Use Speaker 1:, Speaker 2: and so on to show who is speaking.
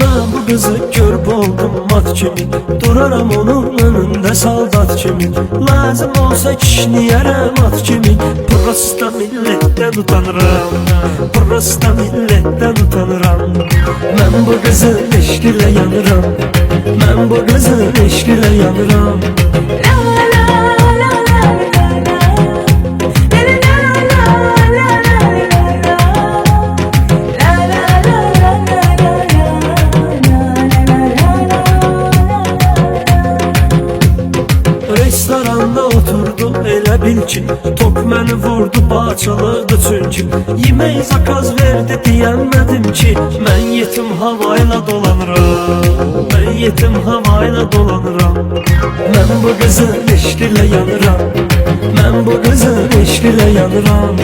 Speaker 1: Ben bu kızı görüp oldum mat kimi, duraram onun önünde saldat kimi. Lazım olsa kişniyərəm at kimi, prosta milletdən utanıram, prosta milletdən utanıram. Ben bu kızın eşkilə yanıram, ben bu kızın eşkilə yanıram. Restoranda oturdu elə bil ki, tok məni vurdu parçaladı çünki. Yemək zakaz verdi deyəmədim ki, mən yetim havayla dolanıram, mən yetim havayla dolanıram. Mən bu qızın eşqilə yanıram, mən bu qızın eşqilə yanıram.